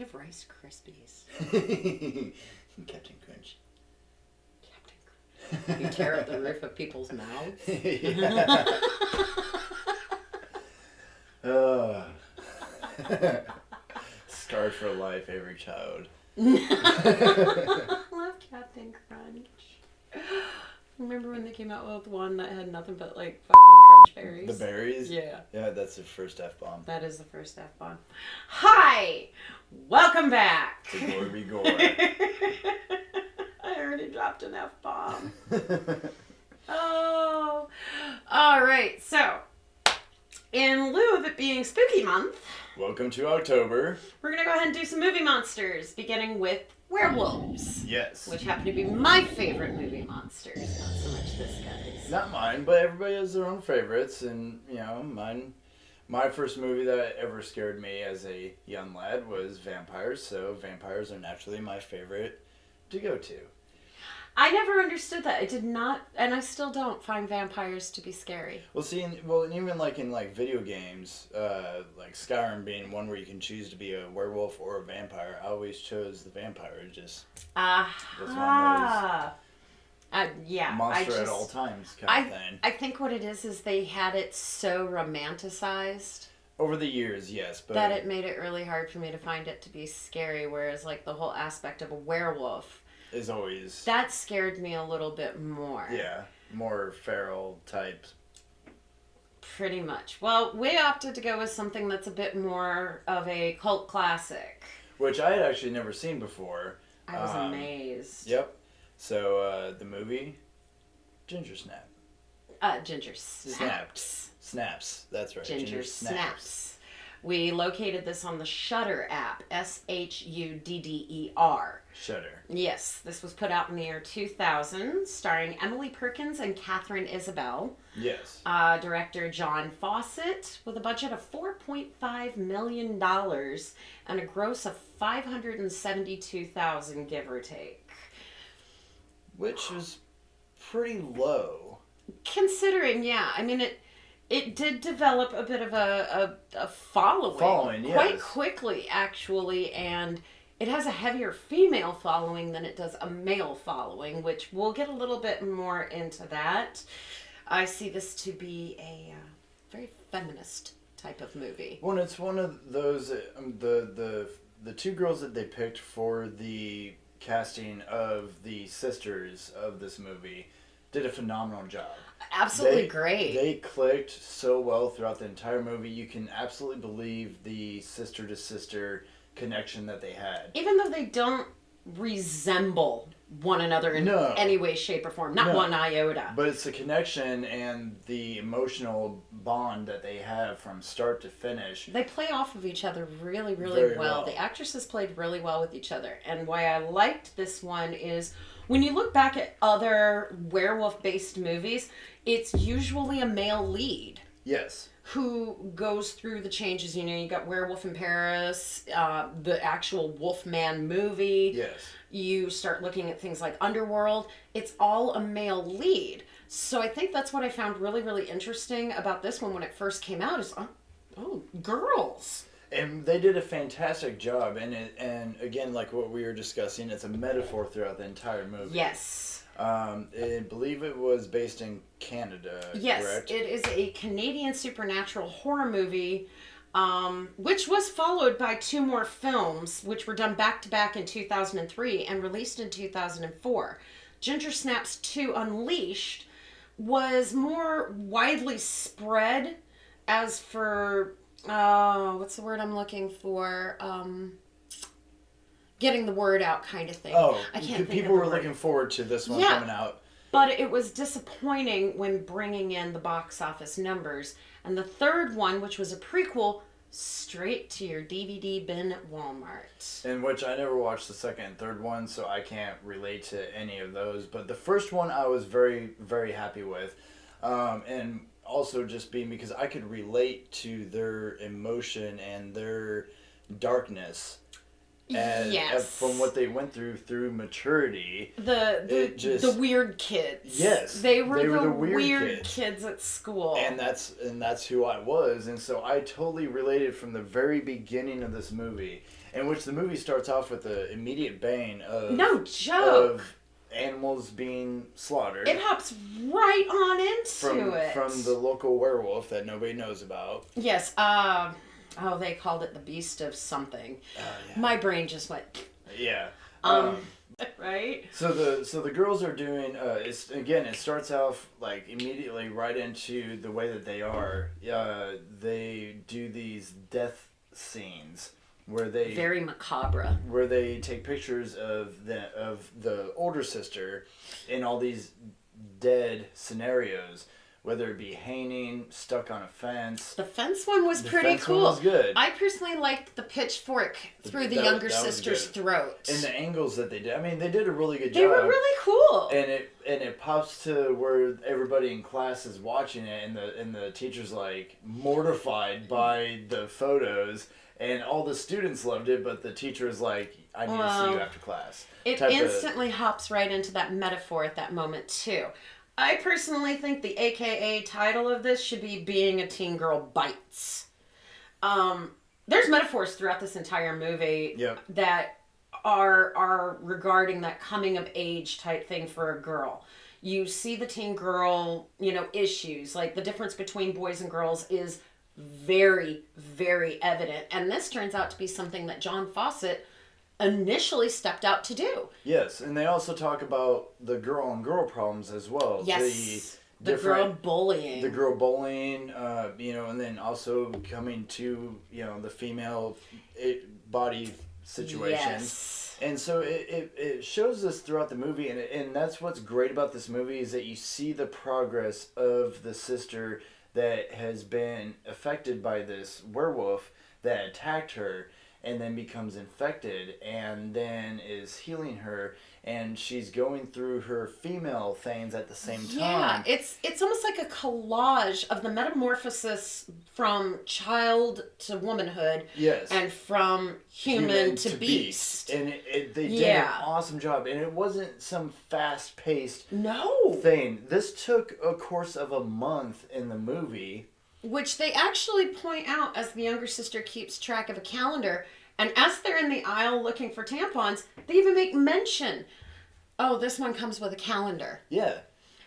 of Rice Krispies. Captain Crunch. Captain Crunch. You tear up the roof of people's mouths. Scarred for life, every child. I love Captain Crunch. Remember when they came out with one that had nothing but like fucking crunch berries? The berries? Yeah. Yeah, that's the first F-bomb. That is the first F-bomb. Hi! Welcome back! To Gore Be Gore. I already dropped an F-bomb. Oh. Alright, so in lieu of it being spooky month, welcome to October. We're gonna go ahead and do some movie monsters, beginning with werewolves. Yes. Which happen to be my favorite movie monsters, not so much this guy's. Not mine, but everybody has their own favorites, and, you know, my first movie that ever scared me as a young lad was vampires, so vampires are naturally my favorite to go to. I never understood that. I did not, and I still don't find vampires to be scary. Well, see, and even like in like video games, like Skyrim being one where you can choose to be a werewolf or a vampire, I always chose the vampire. Just that's one of those yeah, monster at all times kind of thing. I think what it is they had it so romanticized. Over the years, yes, but that it made it really hard for me to find it to be scary. Whereas like the whole aspect of a werewolf is always... that scared me a little bit more. Yeah, more feral type. Pretty much. Well, we opted to go with something that's a bit more of a cult classic. Which I had actually never seen before. I was amazed. Yep. So, the movie, Ginger Snap. Ginger Snaps. Snaps, that's right. Ginger Snaps. We located this on the Shudder app, Shudder. Shudder. Yes, this was put out in the year 2000, starring Emily Perkins and Catherine Isabel. Yes. Director John Fawcett, with a budget of $4.5 million and a gross of $572,000, give or take. Which was pretty low. Considering, yeah, I mean, it did develop a bit of a following quite quickly, actually, and it has a heavier female following than it does a male following, which we'll get a little bit more into that. I see this to be a very feminist type of movie. Well, it's one of those, the two girls that they picked for the casting of the sisters of this movie did a phenomenal job. Absolutely great. They clicked so well throughout the entire movie. You can absolutely believe the sister-to-sister connection that they had. Even though they don't resemble one another in any way, shape, or form. Not one iota. But it's the connection and the emotional bond that they have from start to finish. They play off of each other really, really well. The actresses played really well with each other. And why I liked this one is when you look back at other werewolf-based movies, it's usually a male lead. Yes. Who goes through the changes. You know, you got Werewolf in Paris, the actual Wolfman movie. Yes. You start looking at things like Underworld. It's all a male lead. So I think that's what I found really, really interesting about this one when it first came out is, oh, girls. And they did a fantastic job. And again, like what we were discussing, it's a metaphor throughout the entire movie. Yes. I believe it was based in Canada, yes, correct? It is a Canadian supernatural horror movie, which was followed by two more films, which were done back-to-back in 2003 and released in 2004. Ginger Snaps 2 Unleashed was more widely spread as for, what's the word I'm looking for? Getting the word out kind of thing. Oh, I can't think people were looking forward to this one coming out. But it was disappointing when bringing in the box office numbers. And the third one, which was a prequel, straight to your DVD bin at Walmart. In which I never watched the second and third one, so I can't relate to any of those. But the first one I was very, very happy with. And also just being because I could relate to their emotion and their darkness. And from what they went through maturity, the weird kids. Yes, they were the weird kids at school, and that's who I was, and so I totally related from the very beginning of this movie. in which the movie starts off with the immediate bane of No joke. of animals being slaughtered. It hops right on into it. From the local werewolf that nobody knows about. Yes. They called it the beast of something. Yeah. My brain just went. Yeah. Right. So the girls are doing. It starts off like immediately right into the way that they are. They do these death scenes where they very macabre. Where they take pictures of the older sister in all these dead scenarios, whether it be hanging, stuck on a fence. The fence one was pretty cool. One was good. I personally liked the pitchfork through the younger sister's throat. And the angles that they did. I mean, they did a really good job. They were really cool. And it pops to where everybody in class is watching it, and the teacher's like mortified by the photos. And all the students loved it, but the teacher is like, I need to see you after class. It instantly hops right into that metaphor at that moment, too. I personally think the AKA title of this should be Being a Teen Girl Bites. There's metaphors throughout this entire movie that are regarding that coming of age type thing for a girl. You see the teen girl, issues. Like the difference between boys and girls is very, very evident. And this turns out to be something that John Fawcett initially stepped out to do. Yes, and they also talk about the girl on girl problems as well. Yes. The girl bullying. The girl bullying, and then also coming to, the female body situation. Yes. And so it shows us throughout the movie, and that's what's great about this movie is that you see the progress of the sister that has been affected by this werewolf that attacked her and then becomes infected and then is healing her, and she's going through her female things at the same time. Yeah, it's almost like a collage of the metamorphosis from child to womanhood. Yes. And from human to beast. And they did an awesome job. And it wasn't some fast-paced thing. This took a course of a month in the movie. Which they actually point out as the younger sister keeps track of a calendar. And as they're in the aisle looking for tampons, they even make mention, oh, this one comes with a calendar. Yeah.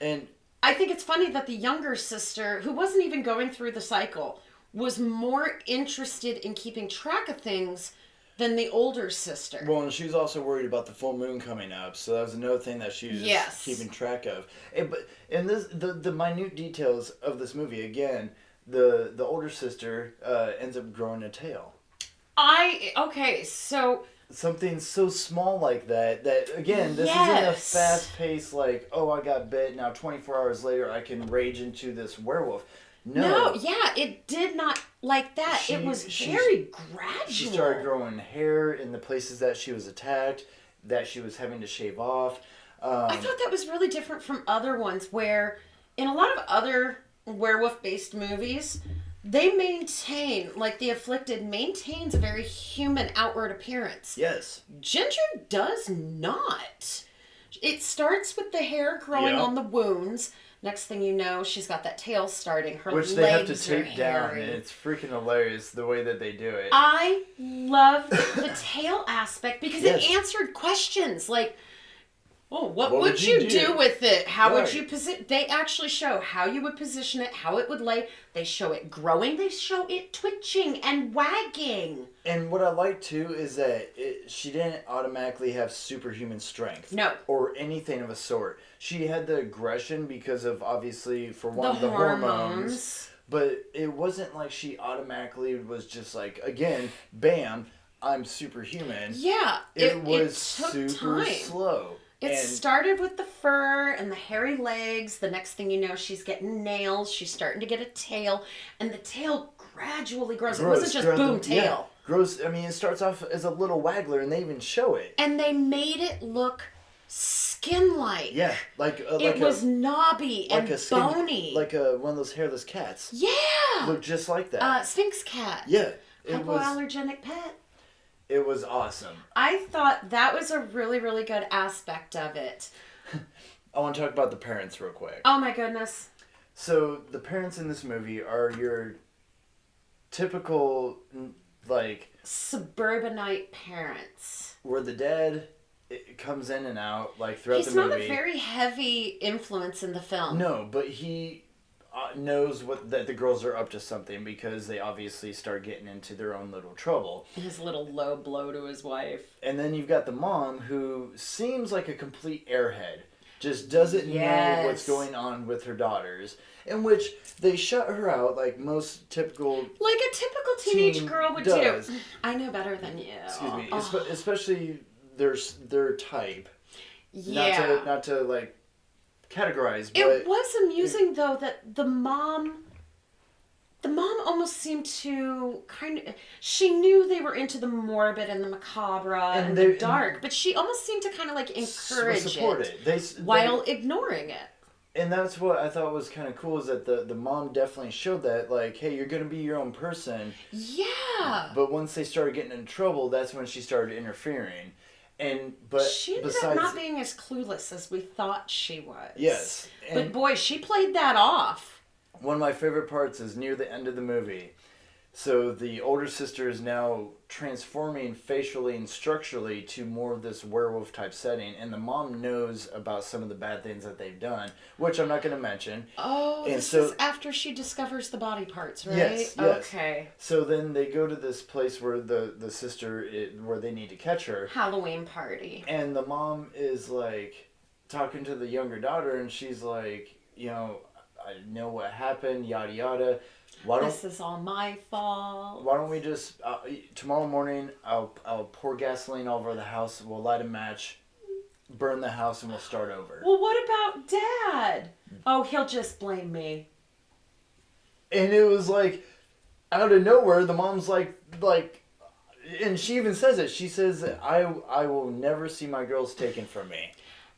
And I think it's funny that the younger sister, who wasn't even going through the cycle, was more interested in keeping track of things than the older sister. Well, and she was also worried about the full moon coming up, so that was another thing that she was keeping track of. And the minute details of this movie, again, the older sister ends up growing a tail. So something so small like that again, this isn't a fast-paced like, oh, I got bit, now 24 hours later I can rage into this werewolf. No, it did not like that. It was very gradual. She started growing hair in the places that she was attacked, that she was having to shave off. I thought that was really different from other ones where in a lot of other werewolf-based movies, they maintain, like The Afflicted maintains a very human outward appearance. Yes. Ginger does not. It starts with the hair growing on the wounds. Next thing you know, she's got that tail starting. Her legs they have to tape down, and it's freaking hilarious the way that they do it. I love the tail aspect because it answered questions like, oh, what would you do with it? How would you position? They actually show how you would position it, how it would lay. They show it growing. They show it twitching and wagging. And what I like too is that she didn't automatically have superhuman strength. No. Or anything of a sort. She had the aggression because of, obviously, for one, the hormones. But it wasn't like she automatically was just like, again, bam, I'm superhuman. Yeah. It was super slow. It started with the fur and the hairy legs. The next thing you know, she's getting nails. She's starting to get a tail. And the tail gradually grows. It wasn't just boom, tail. Yeah, grows. I mean, it starts off as a little waggler, and they even show it. And they made it look skin-like. Yeah, it was knobby and bony. Like one of those hairless cats. Yeah! Looked just like that. Sphinx cat. Yeah. Hypoallergenic pet. It was awesome. I thought that was a really, really good aspect of it. I want to talk about the parents real quick. Oh my goodness. So the parents in this movie are your typical like suburbanite parents. where the dad it comes in and out like throughout He's the movie. not a very heavy influence in the film. No, but he knows that the girls are up to something because they obviously start getting into their own little trouble. His little low blow to his wife. And then you've got the mom who seems like a complete airhead. Just doesn't know what's going on with her daughters. In which they shut her out like most typical... Like a typical teenage girl would does. do. I know better than you. Excuse me. Oh. Especially their type. Yeah. Not to like categorize, but it was amusing though that the mom almost seemed to she knew they were into the morbid and the macabre and the dark, but she almost seemed to kind of like encourage it while ignoring it. And that's what I thought was kind of cool, is that the mom definitely showed that, like, hey, you're going to be your own person. Yeah. But once they started getting in trouble, that's when she started interfering. But she ended up not being as clueless as we thought she was. Yes. But boy, she played that off. One of my favorite parts is near the end of the movie. So the older sister is now transforming facially and structurally to more of this werewolf type setting, and the mom knows about some of the bad things that they've done, which I'm not going to mention. Oh, and this is after she discovers the body parts, right? Yes. Okay. So then they go to this place where the sister where they need to catch her. Halloween party. And the mom is like talking to the younger daughter, and she's like, I know what happened, yada yada. This is all my fault. Why don't we just tomorrow morning? I'll pour gasoline all over the house. We'll light a match, burn the house, and we'll start over. Well, what about Dad? Oh, he'll just blame me. And it was like out of nowhere, the mom's like, and she even says it. She says, "I will never see my girls taken from me."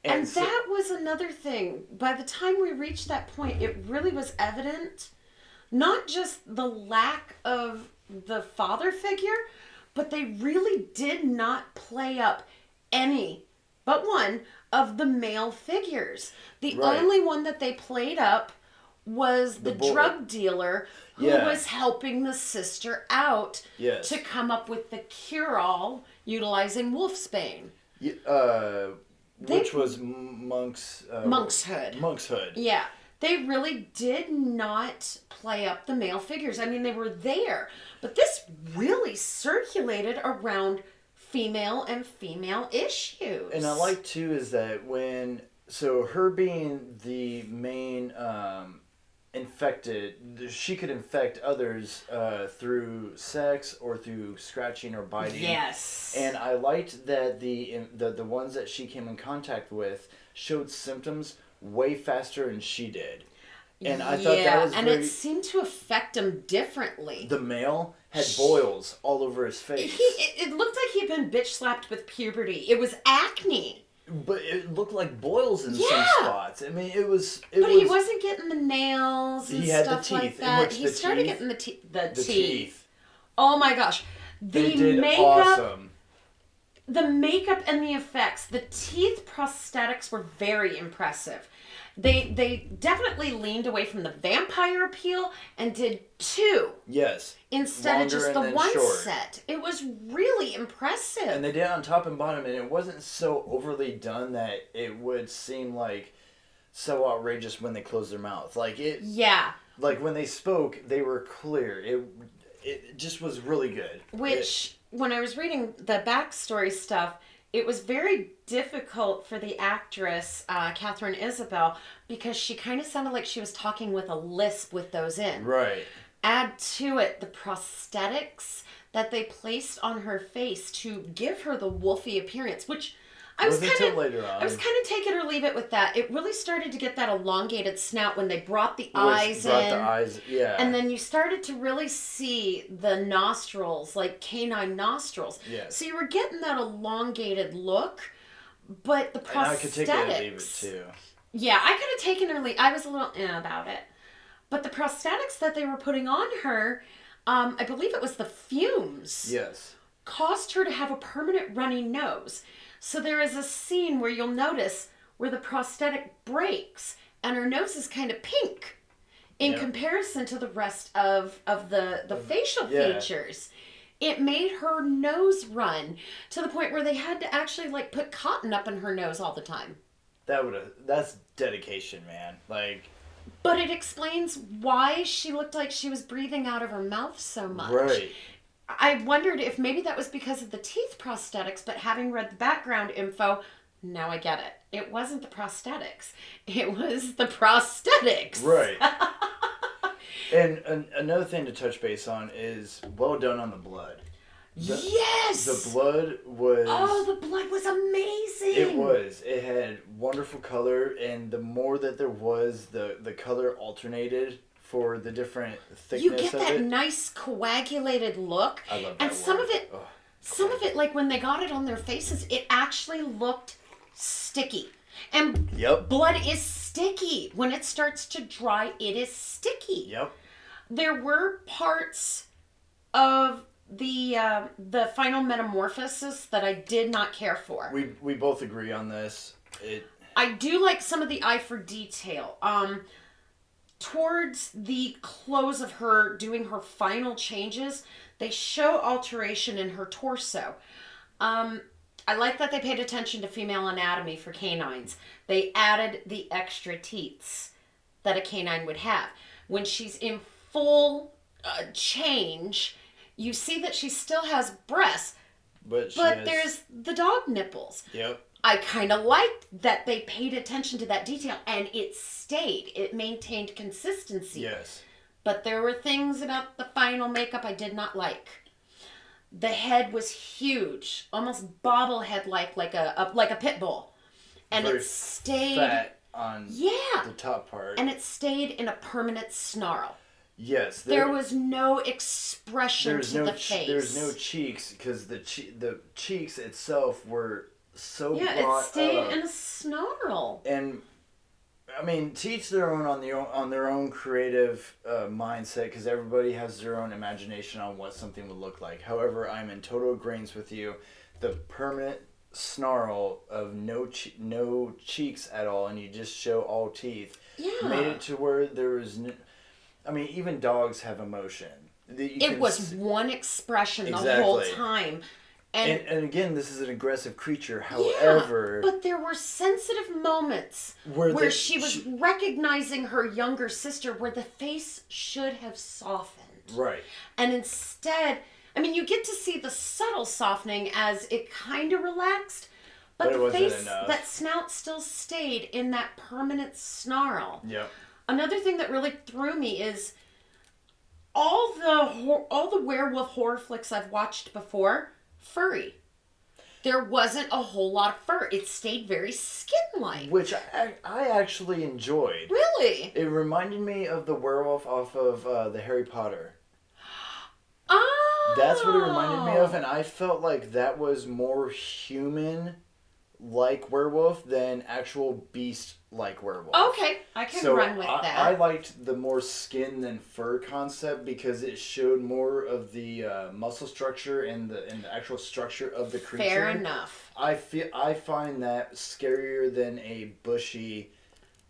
And that was another thing. By the time we reached that point, it really was evident. Not just the lack of the father figure, but they really did not play up any but one of the male figures. The only one that they played up was the drug dealer who was helping the sister out to come up with the cure-all utilizing wolfsbane. Which was Monkshood. Monkshood. Yeah. They really did not play up the male figures. I mean, they were there. But this really circulated around female and female issues. And I like, too, is that her being the main infected, she could infect others through sex or through scratching or biting. Yes. And I liked that the ones that she came in contact with showed symptoms way faster than she did. And I thought that was and it seemed to affect him differently. The male had boils all over his face. It looked like he'd been bitch slapped with puberty. It was acne. But it looked like boils in some spots. I mean, it was... But he wasn't getting the nails and stuff like that. He started getting the teeth. Oh my gosh. They did awesome. The makeup and the effects. The teeth prosthetics were very impressive. They definitely leaned away from the vampire appeal and did two. Yes. Instead of just the one set. It was really impressive. And they did it on top and bottom, and it wasn't so overly done that it would seem like so outrageous when they closed their mouth. Like it. Yeah. Like when they spoke, they were clear. It just was really good. When I was reading the backstory stuff, it was very difficult for the actress, Catherine Isabel, because she kind of sounded like she was talking with a lisp with those in. Right. Add to it the prosthetics that they placed on her face to give her the wolfy appearance, which I was kind of take it or leave it with that. It really started to get that elongated snout when they brought the eyes in. The eyes, yeah. And then you started to really see the nostrils, like canine nostrils. Yes. So you were getting that elongated look, but the prosthetics... And I could take it or leave it too. Yeah, I could have taken or leave. I was a little about it. But the prosthetics that they were putting on her, I believe it was the fumes. Yes. Caused her to have a permanent runny nose. So there is a scene where you'll notice where the prosthetic breaks and her nose is kind of pink in comparison to the rest of the facial features. It made her nose run to the point where they had to actually like put cotton up in her nose all the time. That's dedication, man. Like, But it explains why she looked like she was breathing out of her mouth so much. right. I wondered if maybe that was because of the teeth prosthetics, but having read the background info, now I get it. It wasn't the prosthetics. It was the prosthetics. Right. And another thing to touch base on is well done on the blood. Yes! The blood was... Oh, the blood was amazing! It was. It had wonderful color, and the more that there was, the color alternated for the different thickness you get of that it. nice coagulated look. I love that And some word. of it, Ugh. some of it, like when they got it on their faces, it actually looked sticky. And Yep. blood is sticky. When it starts to dry, it is sticky. Yep. There were parts of the final metamorphosis that I did not care for. We both agree on this. I do like some of the eye for detail. Towards the close of her doing her final changes, they show alteration in her torso. I like that they paid attention to female anatomy for canines. They added the extra teats that a canine would have. When she's in full change, you see that she still has breasts, But there's the dog nipples. Yep. I kind of liked that they paid attention to that detail, and it stayed. It maintained consistency. Yes. But there were things about the final makeup I did not like. The head was huge, almost bobblehead-like, like a pit bull, and Very it stayed fat on yeah, the top part. and it stayed in a permanent snarl. Yes. There was no expression to the face. There's no cheeks because the cheeks itself were so Yeah, brought it stayed up. in a snarl. And I mean, to each their own on their own creative mindset, because everybody has their own imagination on what something would look like. However, I'm in total agreement with you. The permanent snarl of no cheeks at all, and you just show all teeth, Yeah. made it to where there was. I mean, even dogs have emotion. It was one expression the Exactly. whole time. And again, this is an aggressive creature. However, but there were sensitive moments where she was recognizing her younger sister where the face should have softened. right. And instead, I mean, you get to see the subtle softening as it kind of relaxed, but it the wasn't face, enough. that snout still stayed in that permanent snarl. Yep. Another thing that really threw me is all the werewolf horror flicks I've watched before, furry. There wasn't a whole lot of fur. It stayed very skin-like. Which I actually enjoyed. Really? It reminded me of the werewolf off of the Harry Potter. Oh! That's what it reminded me of, and I felt like that was more human-like werewolf than actual beast-like werewolf. Okay, I can run with that. I liked the more skin than fur concept because it showed more of the muscle structure and the actual structure of the creature. Fair enough. I find that scarier than a bushy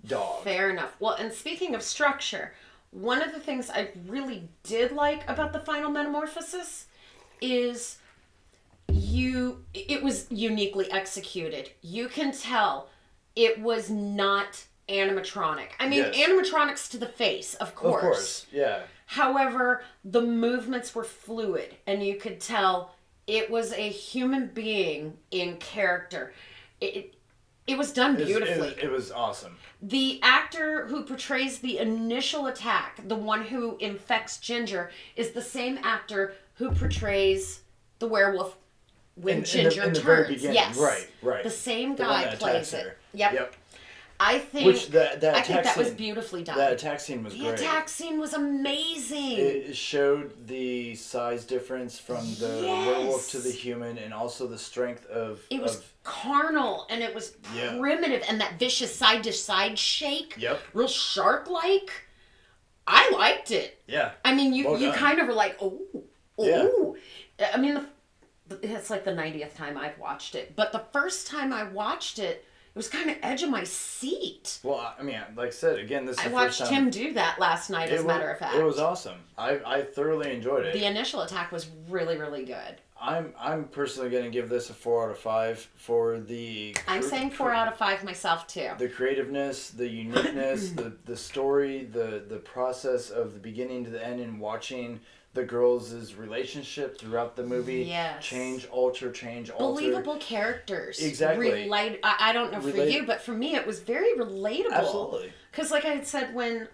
dog. Fair enough. Well, and speaking of structure, one of the things I really did like about the final metamorphosis is it was uniquely executed. You can tell it was not animatronic. I mean, Yes. animatronics to the face, of course. Of course, yeah. However, the movements were fluid, and you could tell it was a human being in character. It was done beautifully. It was awesome. The actor who portrays the initial attack, the one who infects Ginger, is the same actor who portrays the werewolf when Ginger in the turns. very beginning. Yes, Right. The same The one guy that plays attacks it. her. Yep. I think. Which I think that was beautifully done. That attack scene was the great. attack scene was amazing. It showed the size difference from the Yes. werewolf to the human, and also the strength of. It was carnal, and it was primitive, and that vicious side to side shake. Yep. Real shark like. I liked it. Yeah. I mean, Well you done. kind of were like, oh. Yeah. I mean, it's like the 90th time I've watched it. But the first time I watched it was kind of edge of my seat. Well, I mean, like I said, again, this is I the watched first time. him do that last night, as a matter of fact. It was awesome. I thoroughly enjoyed it. The initial attack was really, really good. I'm personally going to give this a 4 out of 5 for the... I'm saying 4 out of 5 myself, too. The creativeness, the uniqueness, the story, the process of the beginning to the end, and watching the girls' relationship throughout the movie. Yes. Change, alter. Believable characters. Exactly. I don't know for you, but for me it was very relatable. Absolutely. Because like I had said, when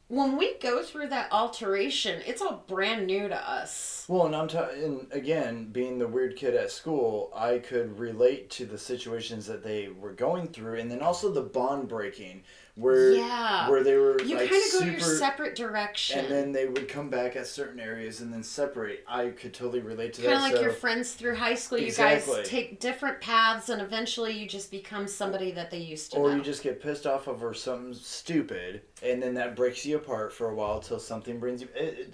we go through that alteration, it's all brand new to us. Well, and again, being the weird kid at school, I could relate to the situations that they were going through, and then also the bond breaking, where they were you like kind of go super, your separate direction, and then they would come back at certain areas and then separate. I could totally relate to that. Kind of like your friends through high school. Exactly. You guys take different paths, and eventually you just become somebody that they used to know. Or you just get pissed off over something stupid, and then that breaks you apart for a while till something brings you...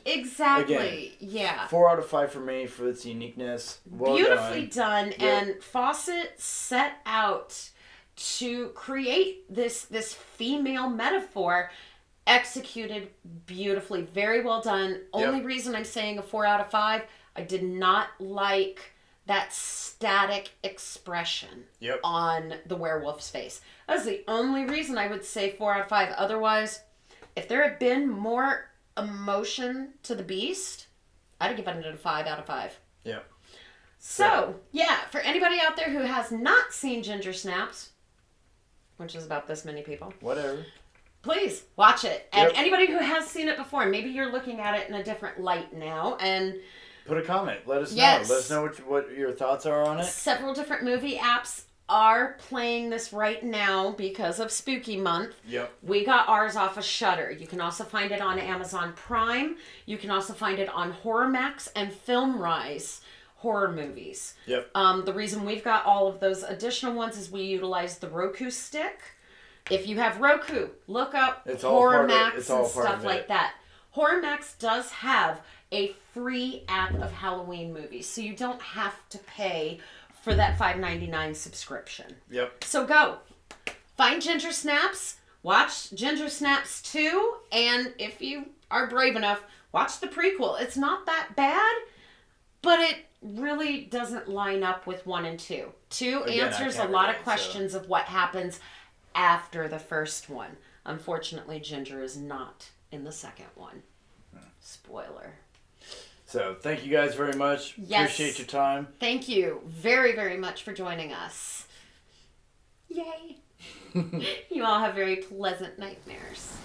Exactly. Again, yeah. 4 out of 5 for me for its uniqueness. Well Beautifully done. Yep. And Fawcett set out to create this female metaphor, executed beautifully. Very well done. Only reason I'm saying a 4 out of 5, I did not like that static expression on the werewolf's face. That's the only reason I would say 4 out of 5. Otherwise, if there had been more emotion to the beast, I'd have given it a 5 out of 5. Yeah. So, for anybody out there who has not seen Ginger Snaps, which is about this many people. Whatever. Please, watch it. And anybody who has seen it before, maybe you're looking at it in a different light now, and... Put a comment. Let us know. Yes. Let us know what your thoughts are on it. Several different movie apps are playing this right now because of Spooky Month. Yep. We got ours off of Shudder. You can also find it on Amazon Prime. You can also find it on Horror Max and FilmRise horror movies. Yep. The reason we've got all of those additional ones is we utilize the Roku stick. If you have Roku, look up Horror Max and stuff like that. Horror Max does have a free app of Halloween movies, so you don't have to pay for that $5.99 subscription. Yep. So go. Find Ginger Snaps, watch Ginger Snaps 2, and if you are brave enough, watch the prequel. It's not that bad, but it really doesn't line up with 1 and 2. 2 answers a lot of questions of what happens after the first one. Unfortunately, Ginger is not in the second one. Spoiler. So, thank you guys very much. Yes. Appreciate your time. Thank you very, very much for joining us. Yay. You all have very pleasant nightmares.